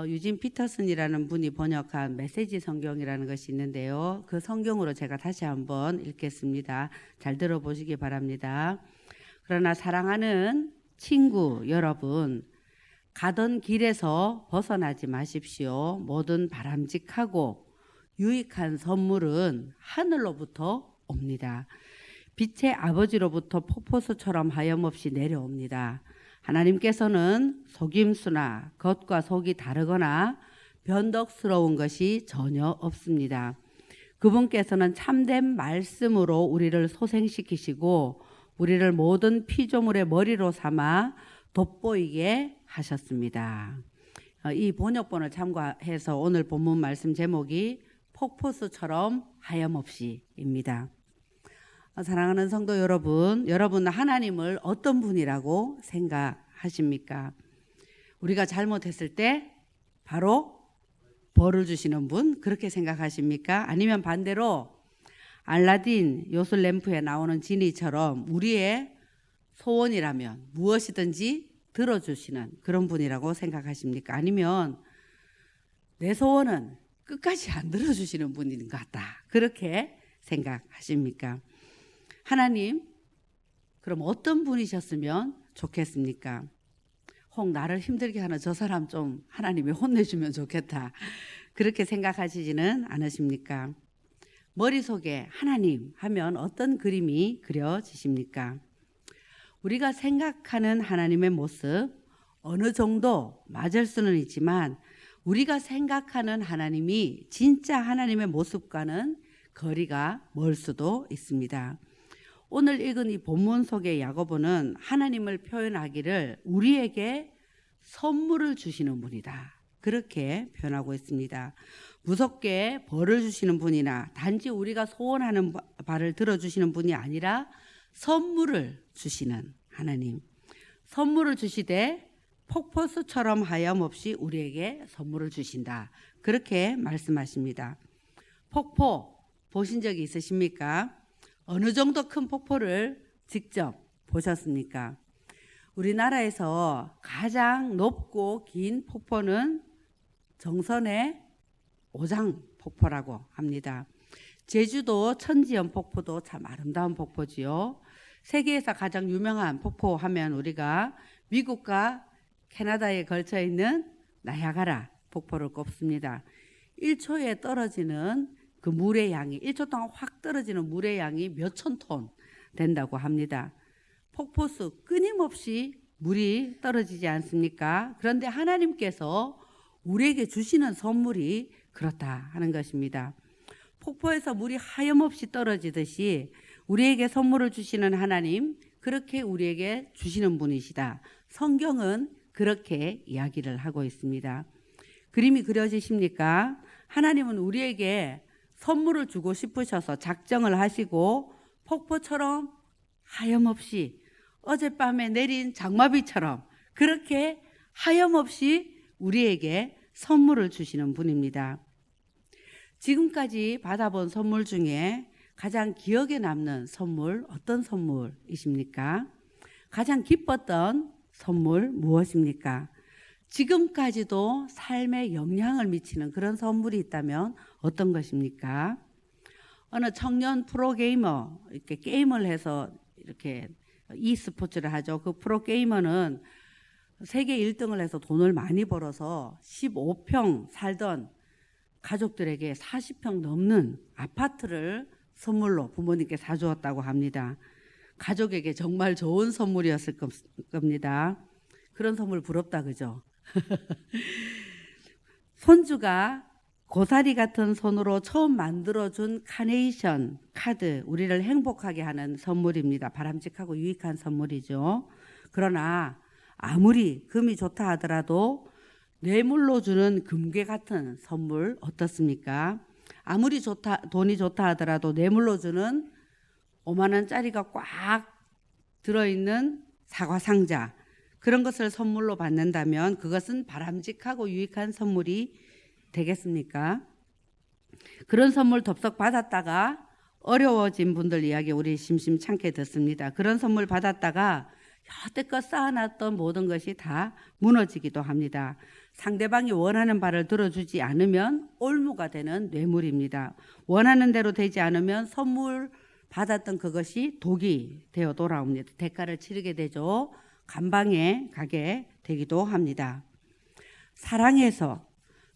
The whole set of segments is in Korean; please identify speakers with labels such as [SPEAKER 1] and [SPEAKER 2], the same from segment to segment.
[SPEAKER 1] 유진 피터슨이라는 분이 번역한 메시지 성경이라는 것이 있는데요. 그 성경으로 제가 다시 한번 읽겠습니다. 잘 들어보시기 바랍니다. 그러나 사랑하는 친구 여러분, 가던 길에서 벗어나지 마십시오. 모든 바람직하고 유익한 선물은 하늘로부터 옵니다. 빛의 아버지로부터 폭포수처럼 하염없이 내려옵니다. 하나님께서는 속임수나 겉과 속이 다르거나 변덕스러운 것이 전혀 없습니다. 그분께서는 참된 말씀으로 우리를 소생시키시고 우리를 모든 피조물의 머리로 삼아 돋보이게 하셨습니다. 이 번역본을 참고해서 오늘 본문 말씀 제목이 폭포수처럼 하염없이입니다. 사랑하는 성도 여러분, 여러분은 하나님을 어떤 분이라고 생각하십니까? 우리가 잘못했을 때 바로 벌을 주시는 분, 그렇게 생각하십니까? 아니면 반대로 알라딘 요술 램프에 나오는 지니처럼 우리의 소원이라면 무엇이든지 들어주시는 그런 분이라고 생각하십니까? 아니면 내 소원은 끝까지 안 들어주시는 분인 것 같다, 그렇게 생각하십니까? 하나님, 그럼 어떤 분이셨으면 좋겠습니까? 혹 나를 힘들게 하는 저 사람 좀 하나님이 혼내주면 좋겠다, 그렇게 생각하시지는 않으십니까? 머릿속에 하나님 하면 어떤 그림이 그려지십니까? 우리가 생각하는 하나님의 모습, 어느 정도 맞을 수는 있지만 우리가 생각하는 하나님이 진짜 하나님의 모습과는 거리가 멀 수도 있습니다. 오늘 읽은 이 본문 속의 야고보는 하나님을 표현하기를 우리에게 선물을 주시는 분이다, 그렇게 표현하고 있습니다. 무섭게 벌을 주시는 분이나 단지 우리가 소원하는 바를 들어주시는 분이 아니라 선물을 주시는 하나님, 선물을 주시되 폭포수처럼 하염없이 우리에게 선물을 주신다, 그렇게 말씀하십니다. 폭포 보신 적이 있으십니까? 어느 정도 큰 폭포를 직접 보셨습니까? 우리나라에서 가장 높고 긴 폭포는 정선의 오장 폭포라고 합니다. 제주도 천지연 폭포도 참 아름다운 폭포지요. 세계에서 가장 유명한 폭포 하면 우리가 미국과 캐나다에 걸쳐 있는 나야가라 폭포를 꼽습니다. 1초에 떨어지는 그 물의 양이, 1초 동안 확 떨어지는 물의 양이 몇천 톤 된다고 합니다. 폭포수 끊임없이 물이 떨어지지 않습니까? 그런데 하나님께서 우리에게 주시는 선물이 그렇다 하는 것입니다. 폭포에서 물이 하염없이 떨어지듯이 우리에게 선물을 주시는 하나님, 그렇게 우리에게 주시는 분이시다. 성경은 그렇게 이야기를 하고 있습니다. 그림이 그려지십니까? 하나님은 우리에게 선물을 주고 싶으셔서 작정을 하시고 폭포처럼 하염없이 어젯밤에 내린 장마비처럼 그렇게 하염없이 우리에게 선물을 주시는 분입니다. 지금까지 받아본 선물 중에 가장 기억에 남는 선물 어떤 선물이십니까? 가장 기뻤던 선물 무엇입니까? 지금까지도 삶에 영향을 미치는 그런 선물이 있다면 어떤 것입니까? 어느 청년 프로게이머, 이렇게 게임을 해서 이렇게 e스포츠를 하죠. 그 프로게이머는 세계 1등을 해서 돈을 많이 벌어서 15평 살던 가족들에게 40평 넘는 아파트를 선물로 부모님께 사주었다고 합니다. 가족에게 정말 좋은 선물이었을 겁니다. 그런 선물 부럽다, 그죠? 손주가 고사리 같은 손으로 처음 만들어준 카네이션 카드, 우리를 행복하게 하는 선물입니다. 바람직하고 유익한 선물이죠. 그러나 아무리 금이 좋다 하더라도 뇌물로 주는 금괴 같은 선물 어떻습니까? 아무리 돈이 좋다 하더라도 뇌물로 주는 5만 원짜리가 꽉 들어있는 사과 상자, 그런 것을 선물로 받는다면 그것은 바람직하고 유익한 선물이 되겠습니까? 그런 선물 덥석 받았다가 어려워진 분들 이야기 우리 심심찮게 듣습니다. 그런 선물 받았다가 여태껏 쌓아놨던 모든 것이 다 무너지기도 합니다. 상대방이 원하는 바를 들어주지 않으면 올무가 되는 뇌물입니다. 원하는 대로 되지 않으면 선물 받았던 그것이 독이 되어 돌아옵니다. 대가를 치르게 되죠. 감방에 가게 되기도 합니다. 사랑해서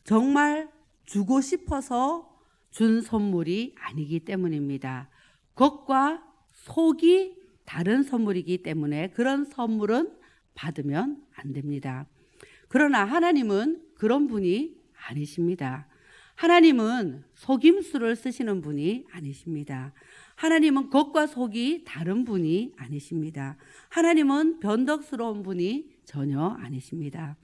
[SPEAKER 1] 정말 주고 싶어서 준 선물이 아니기 때문입니다. 겉과 속이 다른 선물이기 때문에 그런 선물은 받으면 안 됩니다. 그러나 하나님은 그런 분이 아니십니다. 하나님은 속임수를 쓰시는 분이 아니십니다. 하나님은 겉과 속이 다른 분이 아니십니다. 하나님은 변덕스러운 분이 전혀 아니십니다.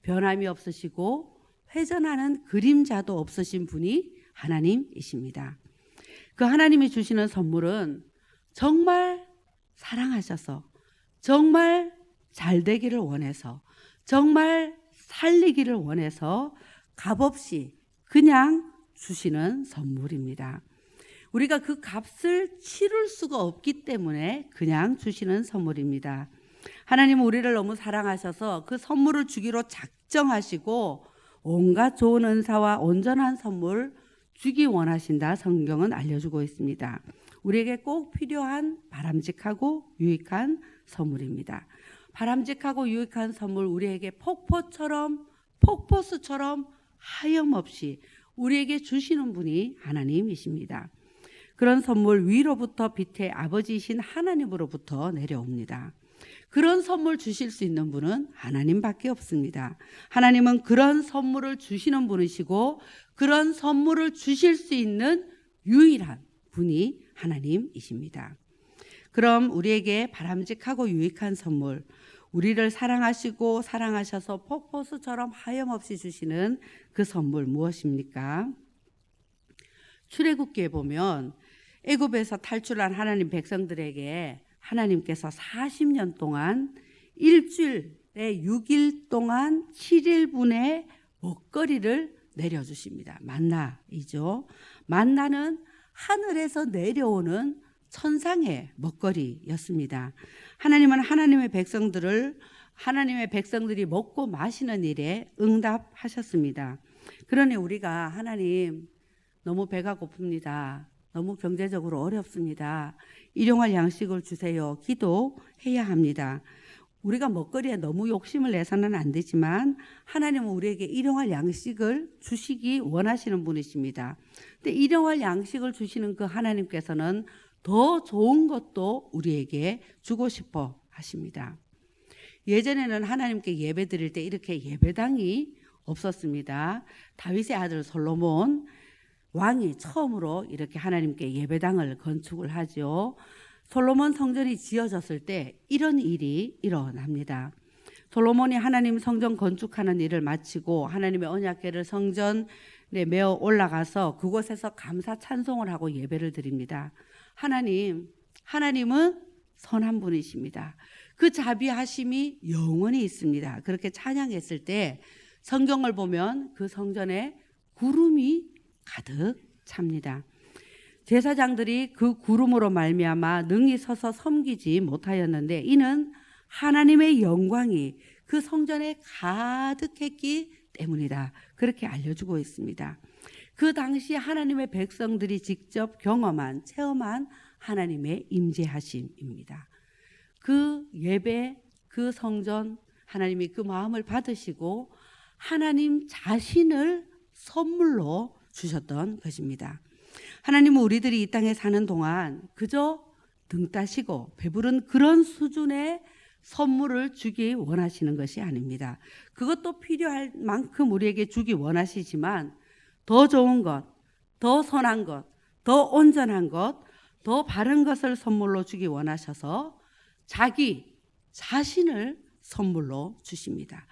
[SPEAKER 1] 변함이 없으시고 회전하는 그림자도 없으신 분이 하나님이십니다. 그 하나님이 주시는 선물은 정말 사랑하셔서, 정말 잘 되기를 원해서, 정말 살리기를 원해서 값없이 그냥 주시는 선물입니다. 우리가 그 값을 치를 수가 없기 때문에 그냥 주시는 선물입니다. 하나님은 우리를 너무 사랑하셔서 그 선물을 주기로 작정하시고 온갖 좋은 은사와 온전한 선물 주기 원하신다 성경은 알려주고 있습니다. 우리에게 꼭 필요한 바람직하고 유익한 선물입니다. 바람직하고 유익한 선물 우리에게 폭포수처럼 하염없이 우리에게 주시는 분이 하나님이십니다. 그런 선물 위로부터 빛의 아버지이신 하나님으로부터 내려옵니다. 그런 선물 주실 수 있는 분은 하나님밖에 없습니다. 하나님은 그런 선물을 주시는 분이시고 그런 선물을 주실 수 있는 유일한 분이 하나님이십니다. 그럼 우리에게 바람직하고 유익한 선물, 우리를 사랑하시고 사랑하셔서 폭포수처럼 하염없이 주시는 그 선물 무엇입니까? 출애굽기에 보면 애굽에서 탈출한 하나님 백성들에게 하나님께서 40년 동안 일주일에 6일 동안 7일분의 먹거리를 내려주십니다. 만나이죠. 만나는 하늘에서 내려오는 천상의 먹거리였습니다. 하나님은 하나님의 백성들이 먹고 마시는 일에 응답하셨습니다. 그러니 우리가 하나님 너무 배가 고픕니다. 너무 경제적으로 어렵습니다. 일용할 양식을 주세요. 기도해야 합니다. 우리가 먹거리에 너무 욕심을 내서는 안 되지만 하나님은 우리에게 일용할 양식을 주시기 원하시는 분이십니다. 근데 일용할 양식을 주시는 그 하나님께서는 더 좋은 것도 우리에게 주고 싶어 하십니다. 예전에는 하나님께 예배 드릴 때 이렇게 예배당이 없었습니다. 다윗의 아들 솔로몬 왕이 처음으로 이렇게 하나님께 예배당을 건축을 하죠. 솔로몬 성전이 지어졌을 때 이런 일이 일어납니다. 솔로몬이 하나님 성전 건축하는 일을 마치고 하나님의 언약궤를 성전에 메어 올라가서 그곳에서 감사 찬송을 하고 예배를 드립니다. 하나님은 선한 분이십니다. 그 자비하심이 영원히 있습니다. 그렇게 찬양했을 때 성경을 보면 그 성전에 구름이 가득 찹니다. 제사장들이 그 구름으로 말미암아 능히 서서 섬기지 못하였는데 이는 하나님의 영광이 그 성전에 가득했기 때문이다. 그렇게 알려주고 있습니다. 그 당시 하나님의 백성들이 직접 체험한 하나님의 임재하심입니다. 그 예배, 그 성전, 하나님이 그 마음을 받으시고 하나님 자신을 선물로 주셨던 것입니다. 하나님은 우리들이 이 땅에 사는 동안 그저 등 따시고 배부른 그런 수준의 선물을 주기 원하시는 것이 아닙니다. 그것도 필요할 만큼 우리에게 주기 원하시지만 더 좋은 것, 더 선한 것, 더 온전한 것, 더 바른 것을 선물로 주기 원하셔서 자기 자신을 선물로 주십니다.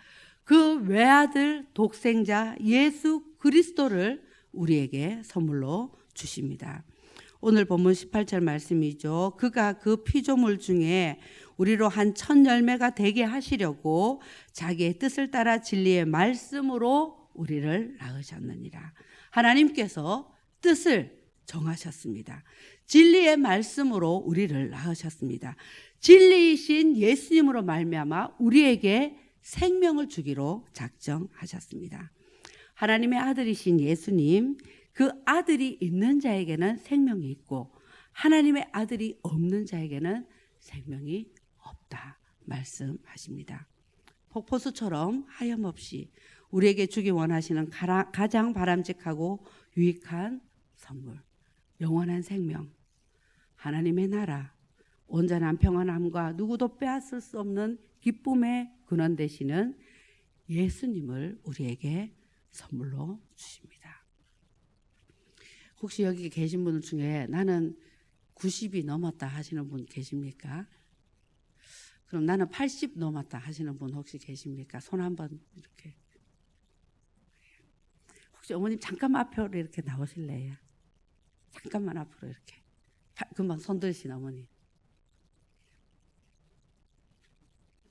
[SPEAKER 1] 그 외아들 독생자 예수 그리스도를 우리에게 선물로 주십니다. 오늘 본문 18절 말씀이죠. 그가 그 피조물 중에 우리로 한 첫 열매가 되게 하시려고 자기의 뜻을 따라 진리의 말씀으로 우리를 낳으셨느니라. 하나님께서 뜻을 정하셨습니다. 진리의 말씀으로 우리를 낳으셨습니다. 진리이신 예수님으로 말미암아 우리에게 생명을 주기로 작정하셨습니다. 하나님의 아들이신 예수님, 그 아들이 있는 자에게는 생명이 있고 하나님의 아들이 없는 자에게는 생명이 없다 말씀하십니다. 폭포수처럼 하염없이 우리에게 주기 원하시는 가장 바람직하고 유익한 선물, 영원한 생명, 하나님의 나라, 온전한 평안함과 누구도 빼앗을 수 없는 기쁨의 근원 되시는 예수님을 우리에게 선물로 주십니다. 혹시 여기 계신 분 중에 나는 90이 넘었다 하시는 분 계십니까? 그럼 나는 80 넘었다 하시는 분 혹시 계십니까? 손 한번 이렇게. 혹시 어머님 잠깐만 앞으로 이렇게 나오실래요? 잠깐만 앞으로 이렇게. 금방 손 들으신 어머니.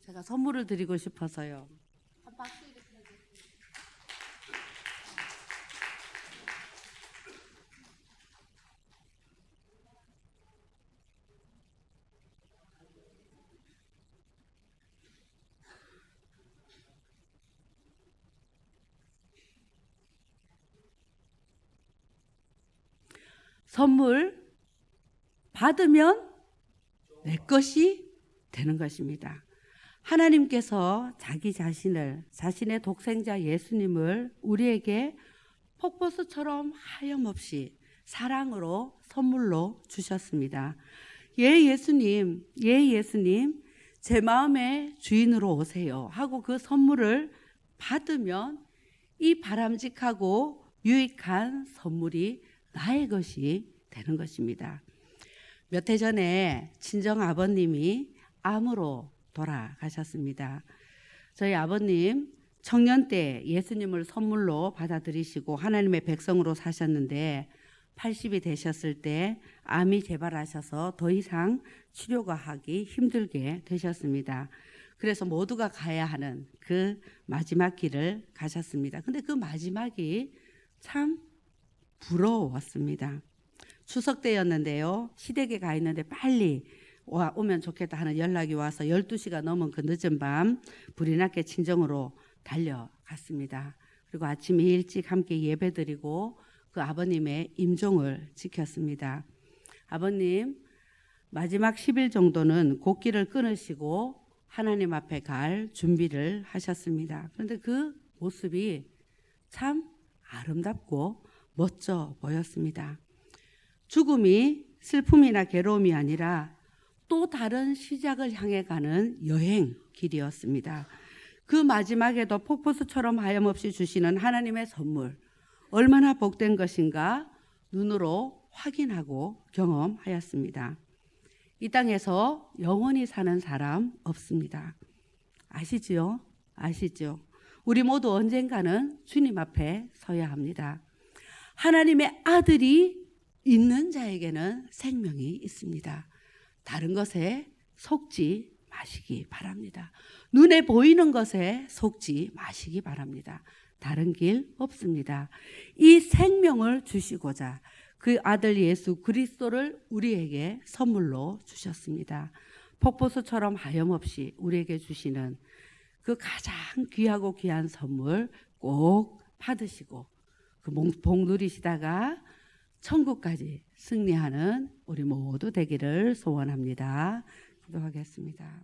[SPEAKER 1] 제가 선물을 드리고 싶어서요. 한 박수 이렇게 해주세요. 선물 받으면 내 것이 되는 것입니다. 하나님께서 자기 자신의 독생자 예수님을 우리에게 폭포수처럼 하염없이 사랑으로 선물로 주셨습니다. 예 예수님, 제 마음의 주인으로 오세요 하고 그 선물을 받으면 이 바람직하고 유익한 선물이 나의 것이 되는 것입니다. 몇 해 전에 친정 아버님이 암으로 돌아가셨습니다. 저희 아버님 청년 때 예수님을 선물로 받아들이시고 하나님의 백성으로 사셨는데 80이 되셨을 때 암이 재발하셔서 더 이상 치료가 하기 힘들게 되셨습니다. 그래서 모두가 가야 하는 그 마지막 길을 가셨습니다. 근데 그 마지막이 참 부러웠습니다. 추석 때였는데요. 시댁에 가 있는데 빨리 오면 좋겠다 하는 연락이 와서 12시가 넘은 그 늦은 밤 불이 났게 친정으로 달려갔습니다. 그리고 아침에 일찍 함께 예배드리고 그 아버님의 임종을 지켰습니다. 아버님 마지막 10일 정도는 곡기를 끊으시고 하나님 앞에 갈 준비를 하셨습니다. 그런데 그 모습이 참 아름답고 멋져 보였습니다. 죽음이 슬픔이나 괴로움이 아니라 또 다른 시작을 향해 가는 여행 길이었습니다. 그 마지막에도 폭포수처럼 하염없이 주시는 하나님의 선물, 얼마나 복된 것인가 눈으로 확인하고 경험하였습니다. 이 땅에서 영원히 사는 사람 없습니다. 아시죠? 우리 모두 언젠가는 주님 앞에 서야 합니다. 하나님의 아들이 있는 자에게는 생명이 있습니다. 다른 것에 속지 마시기 바랍니다. 눈에 보이는 것에 속지 마시기 바랍니다. 다른 길 없습니다. 이 생명을 주시고자 그 아들 예수 그리스도를 우리에게 선물로 주셨습니다. 폭포수처럼 하염없이 우리에게 주시는 그 가장 귀하고 귀한 선물 꼭 받으시고 그 복 누리시다가 천국까지 승리하는 우리 모두 되기를 소원합니다. 기도하겠습니다.